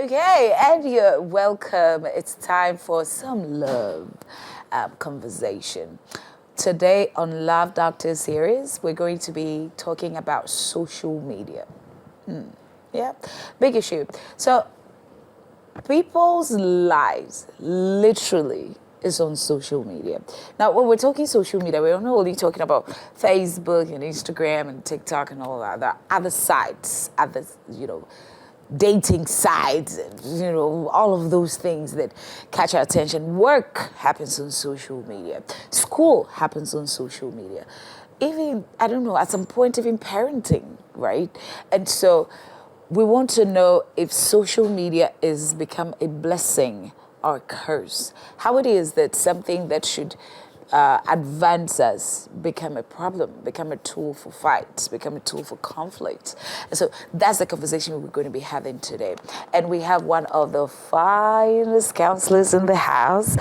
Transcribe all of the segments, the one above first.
Okay, and you're welcome. It's time for some love conversation. Today on Love Doctor series, we're going to be talking about social media. Yeah, big issue. So people's lives literally is on social media. Now, when we're talking social media, we're not only talking about Facebook and Instagram and TikTok and all that. There are other sites, dating sites, all of those things that catch our attention. Work happens on social media. School happens on social media. Even, I don't know, at some point, even parenting, right? And so we want to know if social media has become a blessing or a curse. How it is that something that should advance us become a problem, become a tool for fights, become a tool for conflict. And so that's the conversation we're going to be having today. And we have one of the finest counselors in the house.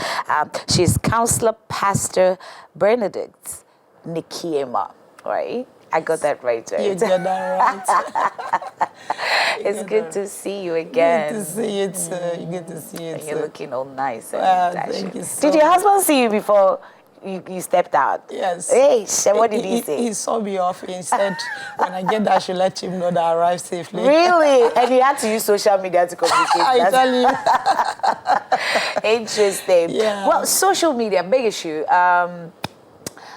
She's Counselor Pastor Bernadette Nikiema, right? I got that right? You got that right. It's good to see you again. Good to see you too. Good to see you too. You're looking all nice. And thank you so Did your husband see you before you stepped out? Yes. Hey, what did he say? He saw me off. He said, when I get there, I should let him know that I arrived safely. Really? And you had to use social media to communicate. I tell you. Interesting. Yeah. Well, social media, big issue.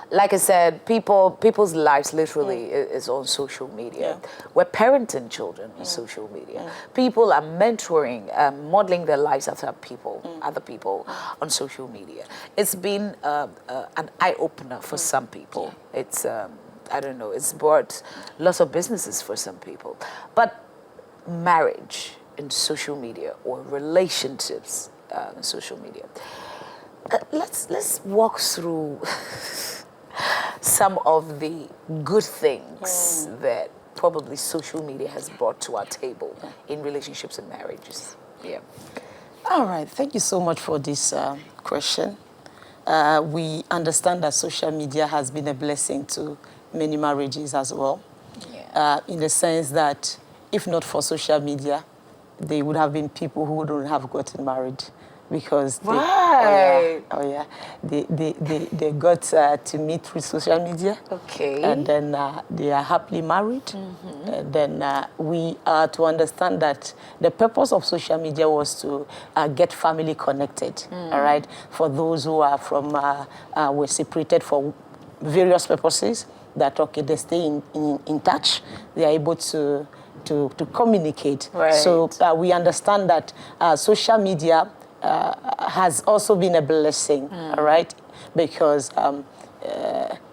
Like I said, people's lives literally is on social media. Yeah. We're parenting children on social media. People are mentoring, modeling their lives after other people on social media. It's been an eye-opener for some people. It's, I don't know, it's brought lots of businesses for some people. But marriage in social media or relationships in social media. Let's walk through some of the good things that probably social media has brought to our table in relationships and marriages. Yeah. All right. Thank you so much for this question. We understand that social media has been a blessing to many marriages as well. Yeah. In the sense that if not for social media, there would have been people who wouldn't have gotten married. Because they got to meet through social media. Okay. And then they are happily married. And then we are to understand that the purpose of social media was to get family connected. All right. For those who are were separated for various purposes, that they stay in touch. They are able to communicate. Right. So we understand that social media has also been a blessing, all right? Because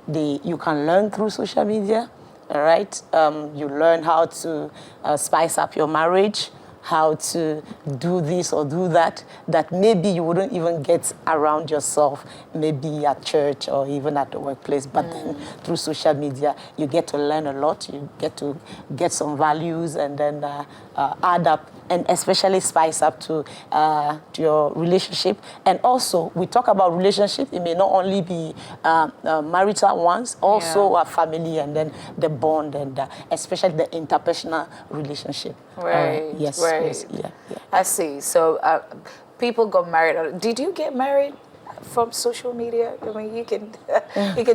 you can learn through social media, all right? You learn how to spice up your marriage, how to do this or do that maybe you wouldn't even get around yourself, maybe at church or even at the workplace. But then through social media, you get to learn a lot. You get to get some values and then add up and especially spice up to your relationship. And also, we talk about relationship. It may not only be marital ones, also a family and then the bond and especially the interpersonal relationship. Right. Yes. Right. Yes, yeah. I see. So people got married. Did you get married from social media? I mean, you can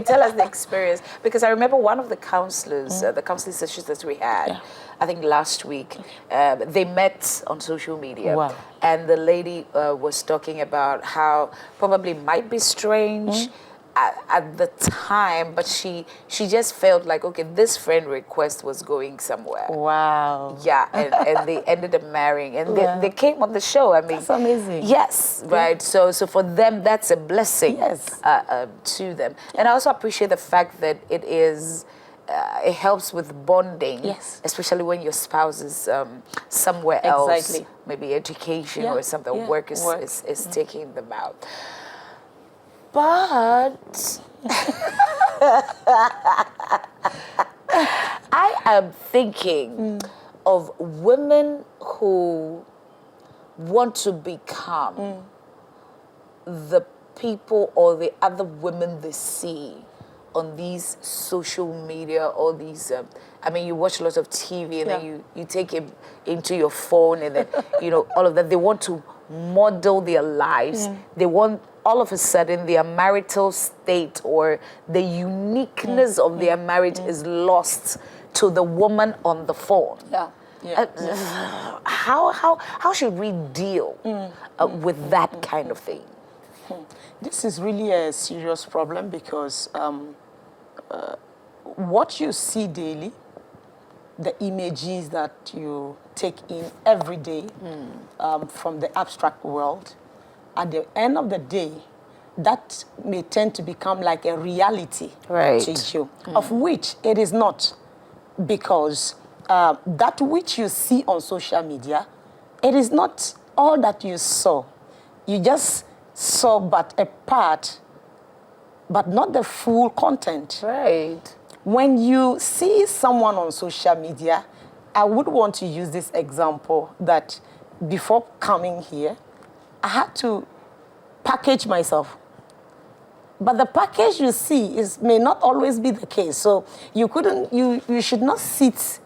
tell us the experience, because I remember one of the counselors, the counseling sessions that we had, I think last week, they met on social media. Wow. And the lady was talking about how probably might be strange at the time, but she just felt like, okay, this friend request was going somewhere. Wow. Yeah, and they ended up marrying, and they came on the show. I mean, that's amazing. Yes, right. So for them, that's a blessing. Yes. To them, and I also appreciate the fact that it is. It helps with bonding, yes, especially when your spouse is somewhere else, exactly, maybe education or something. Work is taking them out. But I am thinking of women who want to become the people or the other women they see on these social media, all these, I mean, you watch a lot of TV and then you take it into your phone and then, you know, all of that. They want to model their lives. They want, all of a sudden, their marital state or the uniqueness of their marriage is lost to the woman on the phone. How should we deal with that kind of thing? This is really a serious problem because what you see daily, the images that you take in every day from the abstract world, at the end of the day, that may tend to become like a reality to you, of which it is not, because that which you see on social media, it is not all that you saw. You just saw but a part, but not the full content. When you see someone on social media, I would want to use this example that before coming here, I had to package myself. But the package you see may not always be the case. So you should not sit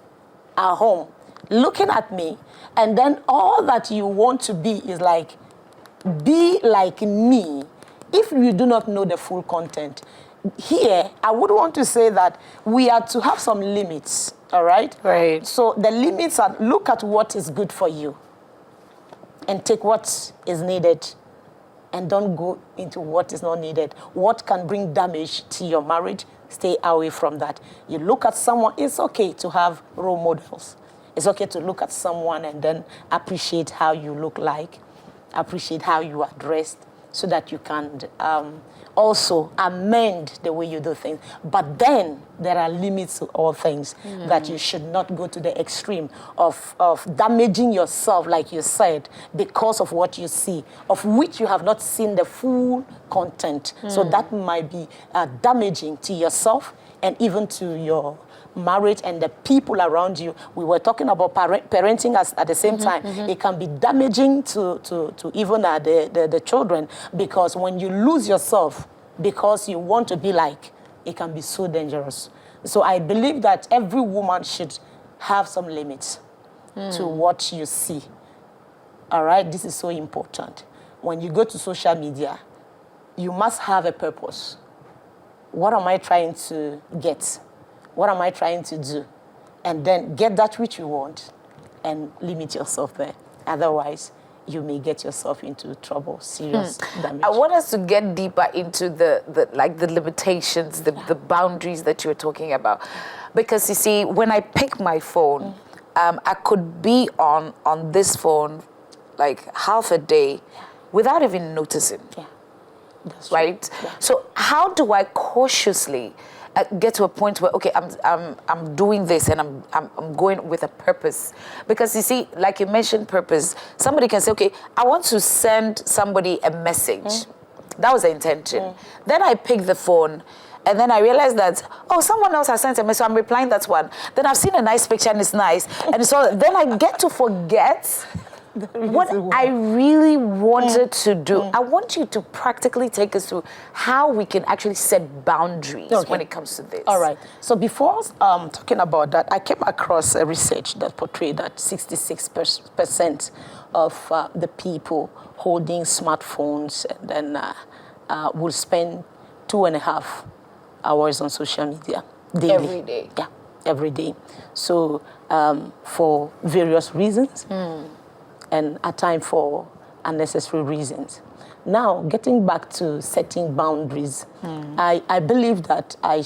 at home looking at me and then all that you want to be is like, be like me if you do not know the full content. Here, I would want to say that we are to have some limits, all right? So the limits are, look at what is good for you and take what is needed and don't go into what is not needed. What can bring damage to your marriage, stay away from that. You look at someone, it's okay to have role models. It's okay to look at someone and then appreciate how you look like, appreciate how you are dressed, so that you can also amend the way you do things. But then there are limits to all things, that you should not go to the extreme of damaging yourself, like you said, because of what you see, of which you have not seen the full content. So that might be damaging to yourself and even to your marriage and the people around you. We were talking about parenting at the same time. It can be damaging to even the children, because when you lose yourself because you want to be like, it can be so dangerous. So I believe that every woman should have some limits to what you see. All right, this is so important. When you go to social media, you must have a purpose. What am I trying to get? What am I trying to do? And then get that which you want and limit yourself there. Otherwise, you may get yourself into trouble, serious damage. I want us to get deeper into the limitations, the boundaries that you were talking about. Because you see, when I pick my phone, I could be on this phone like half a day without even noticing. That's right? So how do I cautiously get to a point where, okay, I'm doing this and I'm going with a purpose? Because you see, like you mentioned purpose, somebody can say, okay, I want to send somebody a message. That was the intention. Then I pick the phone and then I realize that, oh, someone else has sent a message, so I'm replying that one. Then I've seen a nice picture and it's nice. And so then I get to forget what I really wanted to do. I want you to practically take us through how we can actually set boundaries when it comes to this. All right. So before talking about that, I came across a research that portrayed that 66% of the people holding smartphones and then will spend 2.5 hours on social media daily. Every day. Yeah, every day. So for various reasons. And at times for unnecessary reasons. Now, getting back to setting boundaries, I believe that I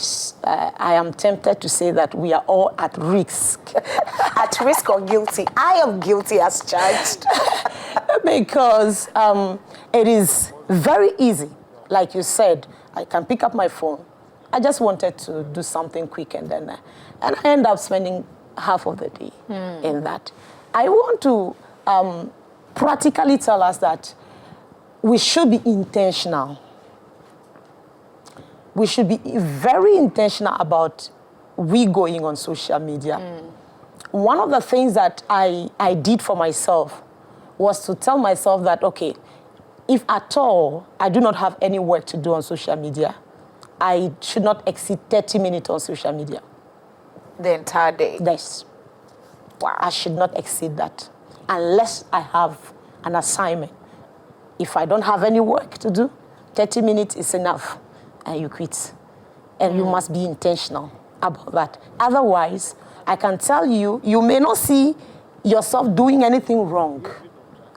am tempted to say that we are all at risk. At risk or guilty? I am guilty as charged. Because it is very easy. Like you said, I can pick up my phone. I just wanted to do something quick and then and I end up spending half of the day in that. I want to practically tell us that we should be intentional. We should be very intentional about we going on social media. One of the things that I did for myself was to tell myself that, okay, if at all I do not have any work to do on social media, I should not exceed 30 minutes on social media. The entire day? Yes. Wow. I should not exceed that unless I have an assignment. If I don't have any work to do, 30 minutes is enough, and you quit. And you must be intentional about that. Otherwise, I can tell you, you may not see yourself doing anything wrong.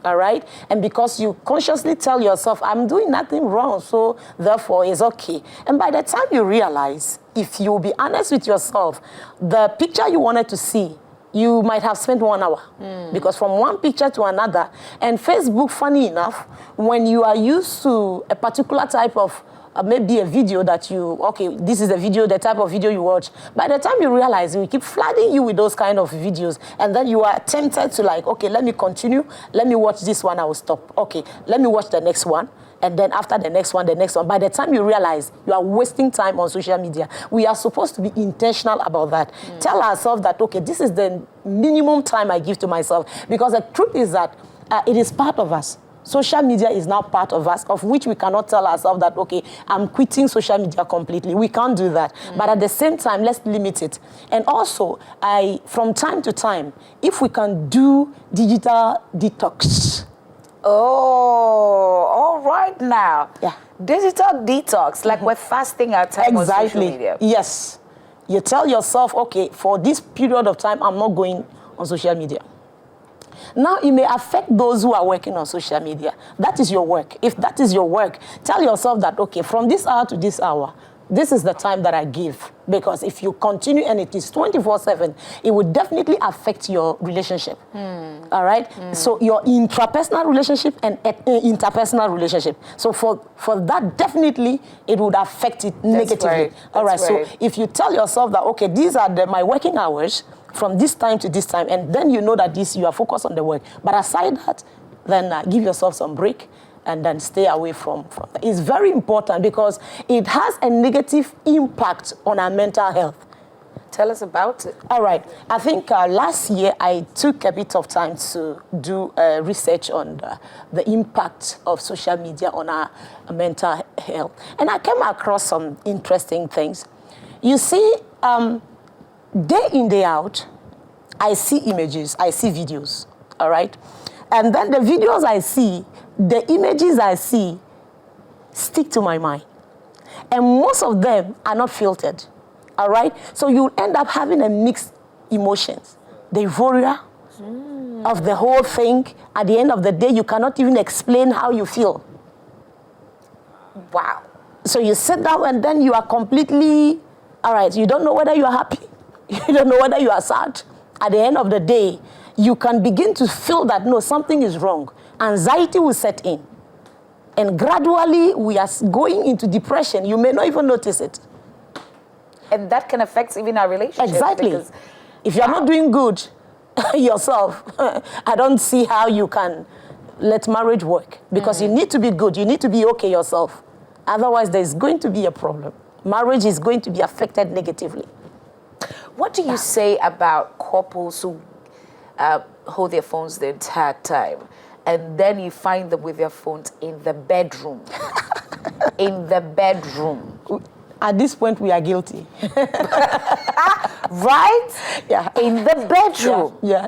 All right? And because you consciously tell yourself, I'm doing nothing wrong, so therefore it's okay. And by the time you realize, if you be honest with yourself, the picture you wanted to see, you might have spent 1 hour. Because from one picture to another, and Facebook, funny enough, when you are used to a particular type of maybe a video that you, okay, this is the video, the type of video you watch. By the time you realize, we keep flooding you with those kind of videos, and then you are tempted to like, okay, let me continue, let me watch this one, I will stop. Okay, let me watch the next one, and then after the next one, the next one. By the time you realize, you are wasting time on social media. We are supposed to be intentional about that. Tell ourselves that, okay, this is the minimum time I give to myself, because the truth is that it is part of us. Social media is now part of us, of which we cannot tell ourselves that, okay, I'm quitting social media completely. We can't do that. But at the same time, let's limit it. And also, from time to time, if we can do digital detox. Oh, all right now. Yeah. Digital detox, like we're fasting our time on social media. Yes. You tell yourself, okay, for this period of time, I'm not going on social media. Now, it may affect those who are working on social media. That is your work. If that is your work, tell yourself that, okay, from this hour to this hour, this is the time that I give. Because if you continue and it is 24/7, it would definitely affect your relationship. All right? So your intrapersonal relationship and interpersonal relationship. So for that, definitely, it would affect it negatively. Right. All right? Right. So if you tell yourself that, okay, these are my working hours, from this time to this time, and then you know that you are focused on the work. But aside that, then give yourself some break and then stay away from that. It's very important because it has a negative impact on our mental health. Tell us about it. All right. I think last year I took a bit of time to do research on the impact of social media on our mental health. And I came across some interesting things. You see, day in, day out, I see images, I see videos, all right? And then the videos I see, the images I see stick to my mind. And most of them are not filtered, all right? So you end up having a mixed emotions. The euphoria of the whole thing. At the end of the day, you cannot even explain how you feel. Wow. So you sit down and then you are completely, all right, you don't know whether you are happy. You don't know whether you are sad. At the end of the day, you can begin to feel that, no, something is wrong. Anxiety will set in. And gradually, we are going into depression. You may not even notice it. And that can affect even our relationship. Exactly. If you're not doing good yourself, I don't see how you can let marriage work. Because you need to be good. You need to be okay yourself. Otherwise, there's going to be a problem. Marriage is going to be affected negatively. What do you say about couples who hold their phones the entire time, and then you find them with their phones in the bedroom? In the bedroom. At this point, we are guilty. Right? Yeah. In the bedroom. Yeah.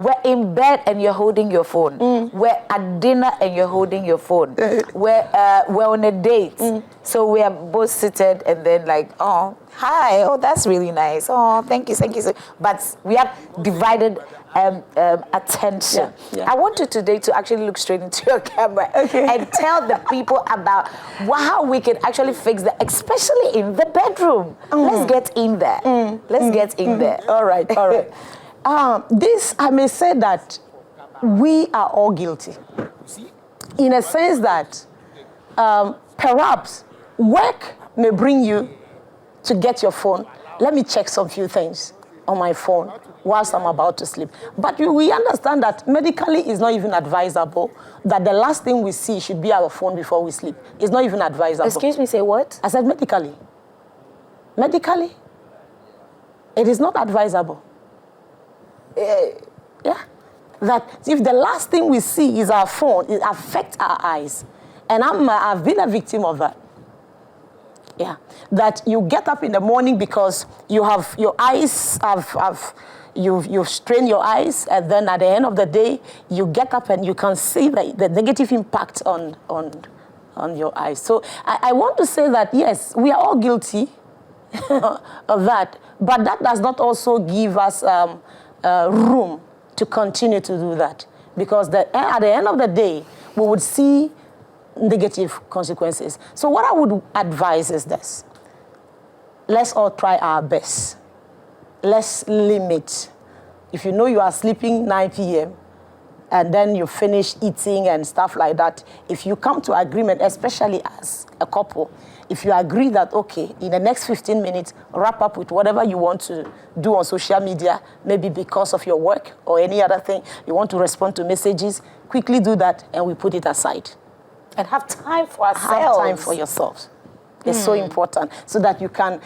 We're in bed and you're holding your phone. We're at dinner and you're holding your phone. We're on a date. So we are both seated and then like, oh, hi, oh, that's really nice. Oh, thank you. But we have divided attention. Yeah. I want you today to actually look straight into your camera and tell the people about how we can actually fix that, especially in the bedroom. Let's get in there. Let's get in there. All right. This, I may say that we are all guilty. In a sense that perhaps work may bring you to get your phone. Let me check some few things on my phone whilst I'm about to sleep. But we understand that medically it's not even advisable that the last thing we see should be our phone before we sleep. It's not even advisable. Excuse me, say what? I said medically. Medically, it is not advisable. Yeah. That if the last thing we see is our phone, it affects our eyes. And I've been a victim of that. Yeah, that you get up in the morning because you have your eyes you've strained your eyes, and then at the end of the day, you get up and you can see the negative impact on your eyes. So I want to say that, yes, we are all guilty of that, but that does not also give us room to continue to do that, because at the end of the day, we would see negative consequences. So what I would advise is this. Let's all try our best. Let's limit. If you know you are sleeping 9 p.m. and then you finish eating and stuff like that, if you come to agreement, especially as a couple, if you agree that, okay, in the next 15 minutes, wrap up with whatever you want to do on social media, maybe because of your work or any other thing, you want to respond to messages, quickly do that and we put it aside. And have time for ourselves. Have time for yourselves. It's so important, so that you can,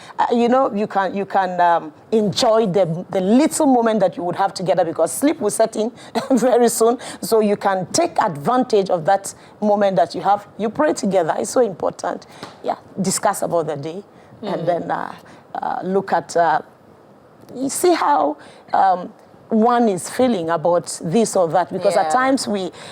enjoy the little moment that you would have together, because sleep will set in very soon. So you can take advantage of that moment that you have. You pray together. It's so important. Yeah, discuss about the day, and then look at, you see how one is feeling about this or that, because at times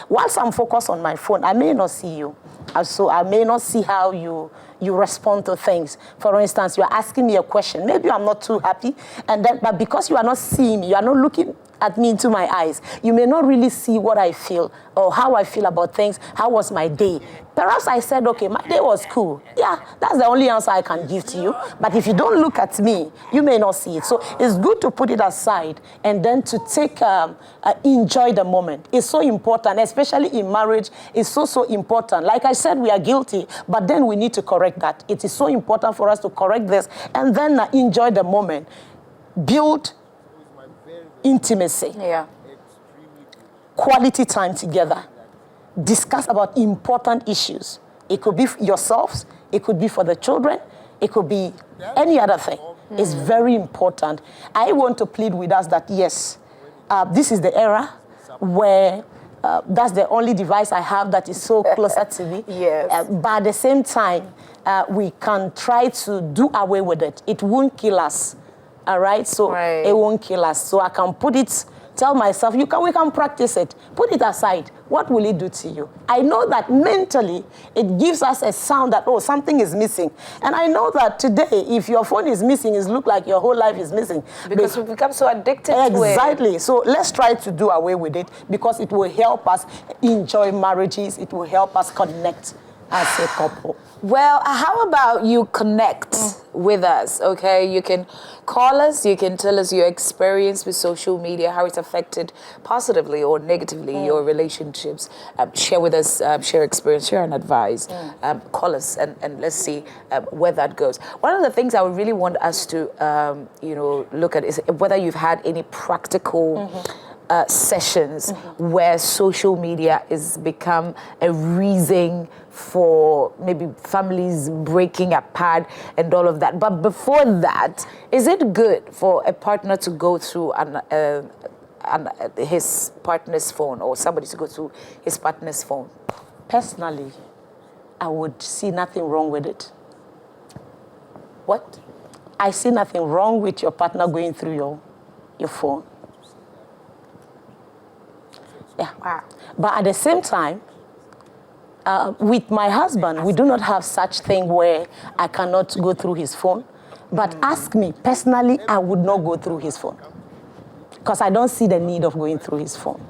whilst I'm focused on my phone, I may not see you. So I may not see how you respond to things. For instance, you are asking me a question. Maybe I'm not too happy, but because you are not seeing me, you are not looking at me into my eyes, you may not really see what I feel or how I feel about things. How was my day? Perhaps I said, okay, my day was cool. Yeah, that's the only answer I can give to you. But if you don't look at me, you may not see it. So it's good to put it aside and then to enjoy the moment. It's so important, especially in marriage. It's so important. Like I said, we are guilty, but then we need to correct that. It is so important for us to correct this and then enjoy the moment. Build intimacy. Yeah. Quality time together. Discuss about important issues. It could be for yourselves, it could be for the children, it could be any other thing. It's very important. I want to plead with us that, yes, this is the era where that's the only device I have that is so closer to me. Yes. But at the same time, we can try to do away with it. It won't kill us. All right? So it won't kill us. So I can tell myself, we can practice it. Put it aside. What will it do to you? I know that mentally, it gives us a sound that, oh, something is missing. And I know that today, if your phone is missing, it looks like your whole life is missing. Because we've become so addicted to it. Exactly. So let's try to do away with it, because it will help us enjoy marriages. It will help us connect as a couple. Well, how about you connect with us, okay? You can call us, you can tell us your experience with social media, how it's affected positively or negatively your relationships. Share with us, share experience, share an advice. Call us and let's see where that goes. One of the things I would really want us to, look at is whether you've had any practical sessions where social media has become a reason for maybe families breaking apart and all of that. But before that, is it good for a partner to go through his partner's phone, or somebody to go through his partner's phone? Personally, I would see nothing wrong with it. What? I see nothing wrong with your partner going through your phone. Yeah. Wow. But at the same time, with my husband, we do not have such thing where I cannot go through his phone. But ask me, personally, I would not go through his phone, because I don't see the need of going through his phone.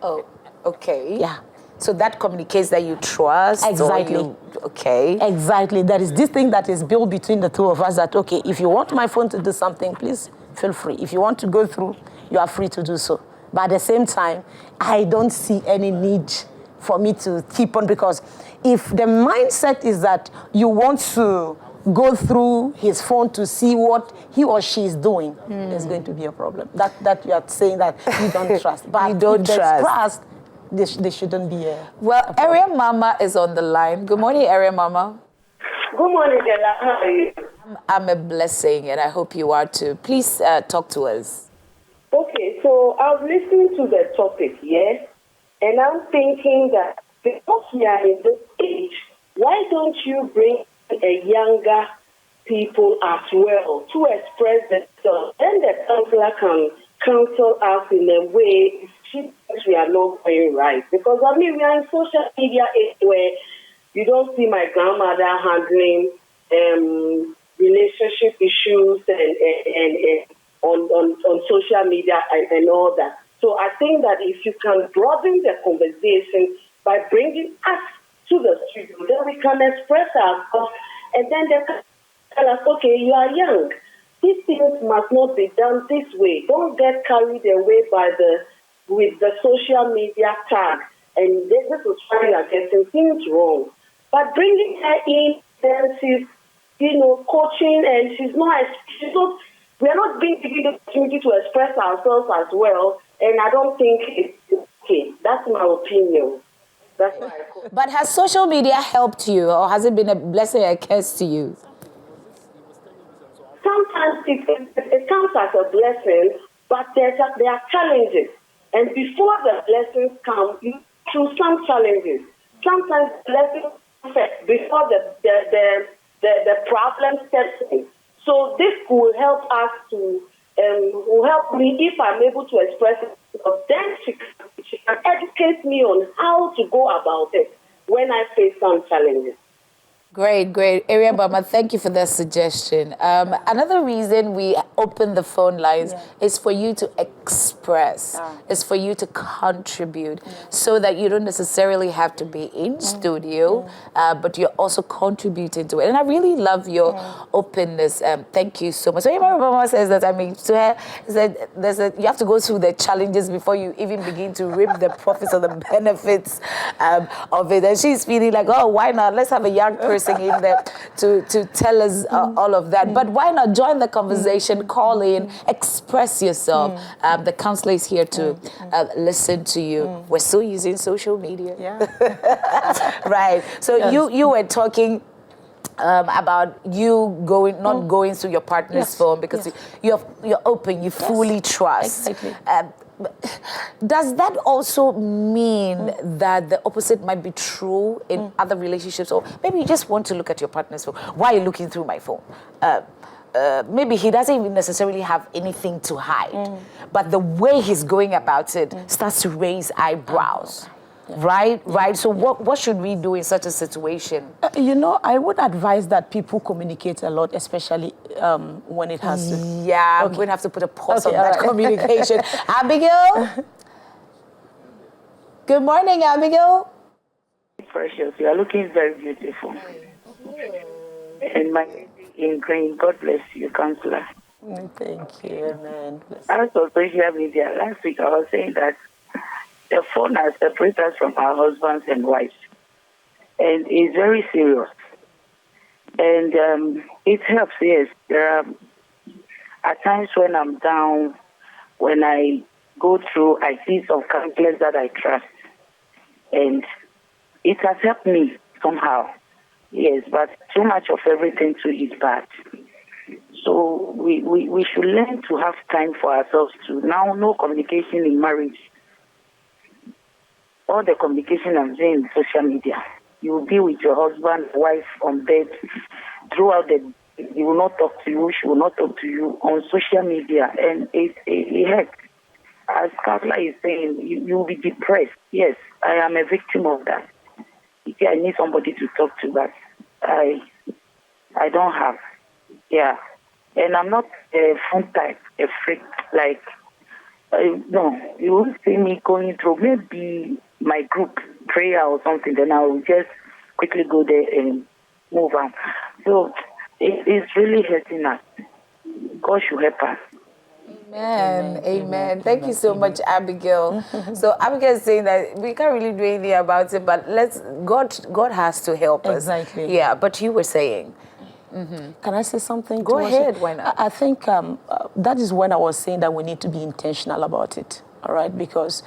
Oh, okay. Yeah. So that communicates that you trust? Exactly. Okay. Exactly. There is this thing that is built between the two of us that, okay, if you want my phone to do something, please feel free. If you want to go through, you are free to do so. But at the same time, I don't see any need for me to keep on, because if the mindset is that you want to go through his phone to see what he or she is doing, there's going to be a problem. That you are saying that you don't trust. But you don't if there's trust. There shouldn't be a... Well, Area Mama is on the line. Good morning, Area Mama. Good morning, Della. How are you? I'm a blessing, and I hope you are too. Please talk to us. Okay, so I was listening to the topic, yes? And I'm thinking that because we are in this age, why don't you bring a younger people as well to express themselves. Then the counselor can counsel us in a way we are not going right. Because, I mean, we are in social media age where you don't see my grandmother handling relationship issues and on social media and all that. So I think that if you can broaden the conversation by bringing us to the studio, then we can express ourselves, and then they can tell us, okay, you are young. These things must not be done this way. Don't get carried away with the social media tag, and this is why you are getting things wrong. But bringing her in, then she's, coaching, and we are not being given the opportunity to express ourselves as well, and I don't think it's okay. That's my opinion. That's my opinion. But has social media helped you, or has it been a blessing or a curse to you? Sometimes it comes as a blessing, but there are challenges. And before the blessings come, you through some challenges. Sometimes blessings first before the problem steps in. So this will help us will help me if I'm able to express it. Then she can educate me on how to go about it when I face some challenges. Great. Area Bama, thank you for that suggestion. Another reason we open the phone lines is for you to express, is for you to contribute, so that you don't necessarily have to be in studio, but you're also contributing to it. And I really love your openness. Thank you so much. So Area Bama says that, I mean, to her, you have to go through the challenges before you even begin to reap the profits or the benefits of it. And she's feeling like, oh, why not? Let's have a young person in there to tell us all of that. But why not join the conversation, call in, express yourself. The counselor is here to listen to you. We're still using social media. Right. So you were talking about you not going through your partner's phone because you're open, you fully trust. Exactly. Does that also mean that the opposite might be true in other relationships? Or maybe you just want to look at your partner's phone. Why are you looking through my phone? Maybe he doesn't even necessarily have anything to hide. But the way he's going about it starts to raise eyebrows. Right. So what should we do in such a situation? I would advise that people communicate a lot, especially when it has to. Yeah, I'm going to have to put a pause on that communication. Abigail? Good morning, Abigail. Precious, you are looking very beautiful. And my lady in green, God bless you, counselor. Thank you, amen. As for social media, last week I was saying that the phone has separated us from our husbands and wives. And it's very serious. And it helps, yes. There are at times when I'm down, when I go through, I see some counselors that I trust. And it has helped me somehow. Yes, but too much of everything too is bad. So we should learn to have time for ourselves too. Now, no communication in marriage. All the communication I'm saying in social media. You will be with your husband, wife on bed throughout the day. He will not talk to you. She will not talk to you on social media. And it hurts. As Carla is saying, you will be depressed. Yes, I am a victim of that. I need somebody to talk to, but I don't have. Yeah. And I'm not a phone type, a freak. Like, no, you won't see me going through maybe my group prayer or something, then I will just quickly go there and move on. So it's really hurting us. God should help us. Amen. Thank you so much, Abigail. So Abigail is saying that we can't really do anything about it, but God has to help us. Exactly. Yeah, but you were saying. Can I say something? Go ahead, why not? I think that is when I was saying that we need to be intentional about it, all right? Because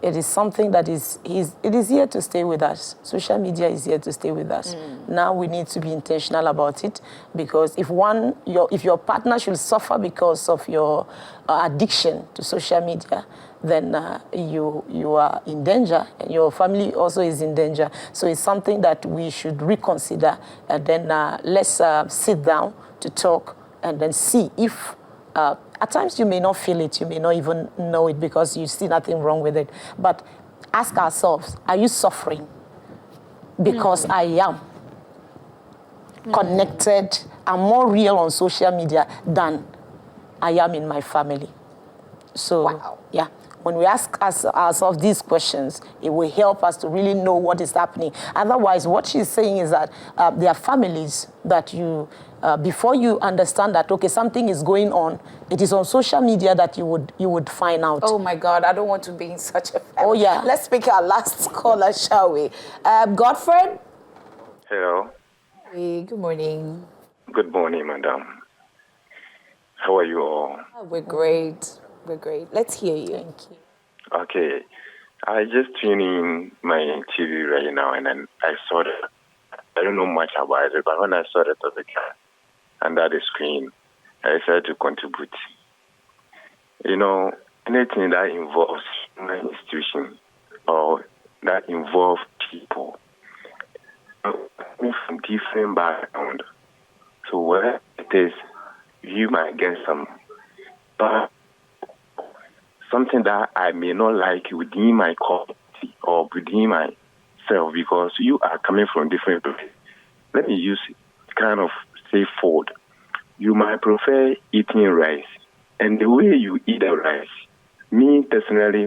it is something that it is here to stay with us. Social media is here to stay with us. Now we need to be intentional about it, because if your partner should suffer because of your addiction to social media, then you are in danger, and your family also is in danger. So it's something that we should reconsider, and then let's sit down to talk and then see if at times you may not feel it, you may not even know it because you see nothing wrong with it. But ask ourselves, are you suffering? Because I am connected, I'm more real on social media than I am in my family. So, yeah, when we ask ourselves these questions, it will help us to really know what is happening. Otherwise, what she's saying is that there are families that you, before you understand that, okay, something is going on, it is on social media that you would find out. Oh my God, I don't want to be in such a family. Oh yeah. Let's pick our last caller, shall we? Godfred? Hello. Hey, good morning. Good morning, madam. How are you all? Oh, we're great. We're great. Let's hear you. Thank you. Okay. I just tuned in my TV right now, and then I saw that. I don't know much about it, but when I saw the topic under the screen, I decided to contribute. You know, anything that involves an institution or that involves people from different background. So where it is, you might get some, but something that I may not like within my community or within myself because you are coming from different places. Let me use kind of say food. You might prefer eating rice, and the way you eat the rice. Me personally,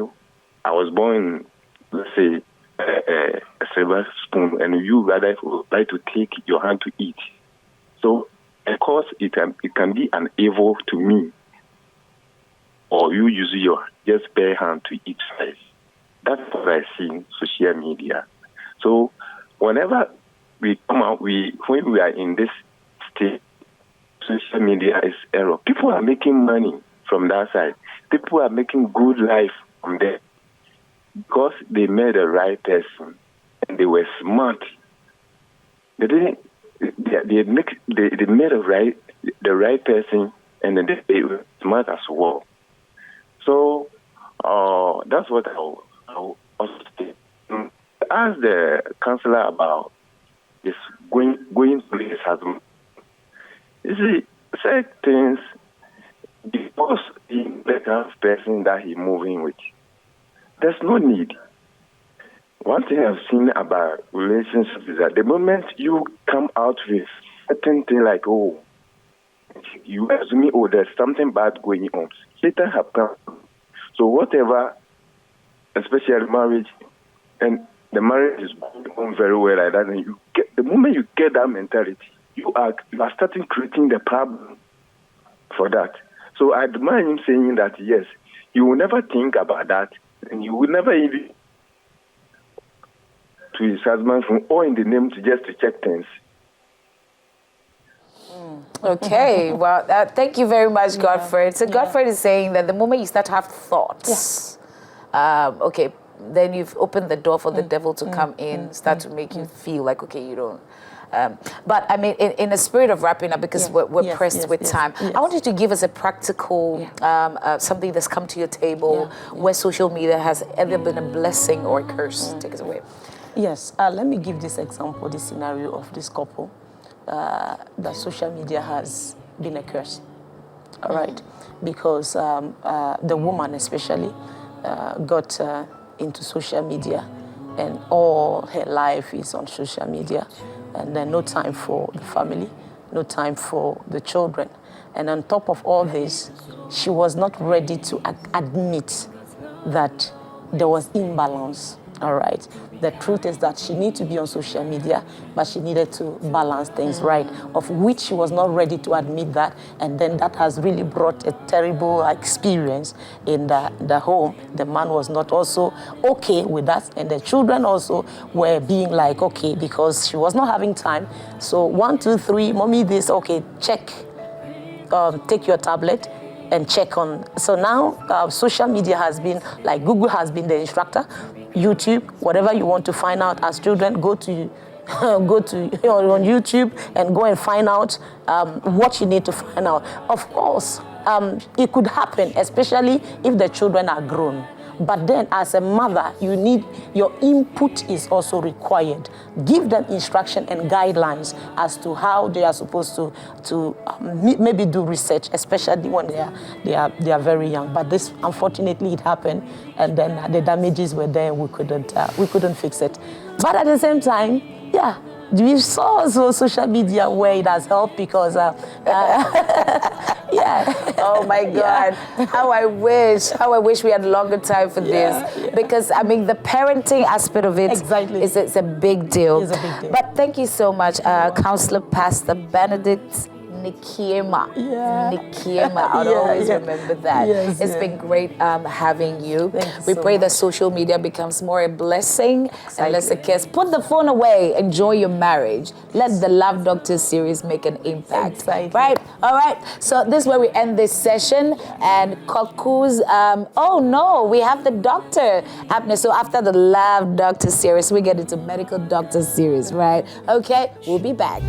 I was born, let's say, a silver spoon, and you rather like to take your hand to eat. So, of course, it can be an evil to me. Or you use your just bare hand to eat rice. That's what I see in social media. So, whenever we come out, when we are in this state, social media is error. People are making money from that side. People are making good life from there because they made the right person and they were smart. They didn't. They made the right person, and then they were smart as well. So that's what I'll also say. Ask the counselor about this going to his husband. You see, say things because he's the kind of person that he's moving with. There's no need. One thing I've seen about relationships is that the moment you come out with certain thing like, oh, you assume, oh, there's something bad going on. Satan have come. So whatever, especially marriage, and the marriage is going on very well like that, and the moment you get that mentality, you are starting creating the problem for that. So I admire him saying that, yes, you will never think about that, and you will never even to his husband from all in the name to just to check things. Okay, well, thank you very much, Godfred. So Godfred is saying that the moment you start to have thoughts, okay, then you've opened the door for the devil to come in, start to make you feel like, okay, you don't. But I mean, in the spirit of wrapping up, because we're pressed with time, I want you to give us a practical, something that's come to your table where social media has either been a blessing or a curse. Take us away. Yes, let me give this example, this scenario of this couple. That social media has been a curse, all right? Because the woman especially got into social media, and all her life is on social media, and then no time for the family, no time for the children. And on top of all this, she was not ready to admit that there was imbalance. All right. The truth is that she needed to be on social media, but she needed to balance things right, of which she was not ready to admit that. And then that has really brought a terrible experience in the home. The man was not also okay with that. And the children also were being like, okay, because she was not having time. So 1, 2, 3, mommy, this, okay, check, take your tablet and check on. So now social media has been, like Google has been the instructor. YouTube, whatever you want to find out as children, go to on YouTube and go and find out what you need to find out. Of course, it could happen, especially if the children are grown. But then as a mother, your input is also required. Give them instruction and guidelines as to how they are supposed to maybe do research, especially when they are very young. But this, unfortunately, it happened, and then the damages were there. We couldn't fix it. But at the same time, yeah, we saw also social media where it has helped because, yeah. Oh my God! How I wish we had longer time for this, because I mean the parenting aspect of it is a big deal. It's a big deal. But thank you so much, Counselor Pastor Benedict Nikiema. Nikiema, I'll always remember that. Yes, it's been great having you. We so pray that much. social media becomes more a blessing and less a curse. Put the phone away. Enjoy your marriage. Let the Love Doctor series make an impact. Right? All right. So this is where we end this session. And Koku's, oh no, we have the doctor happening. So after the Love Doctor series, we get into medical doctor series, right? Okay, we'll be back.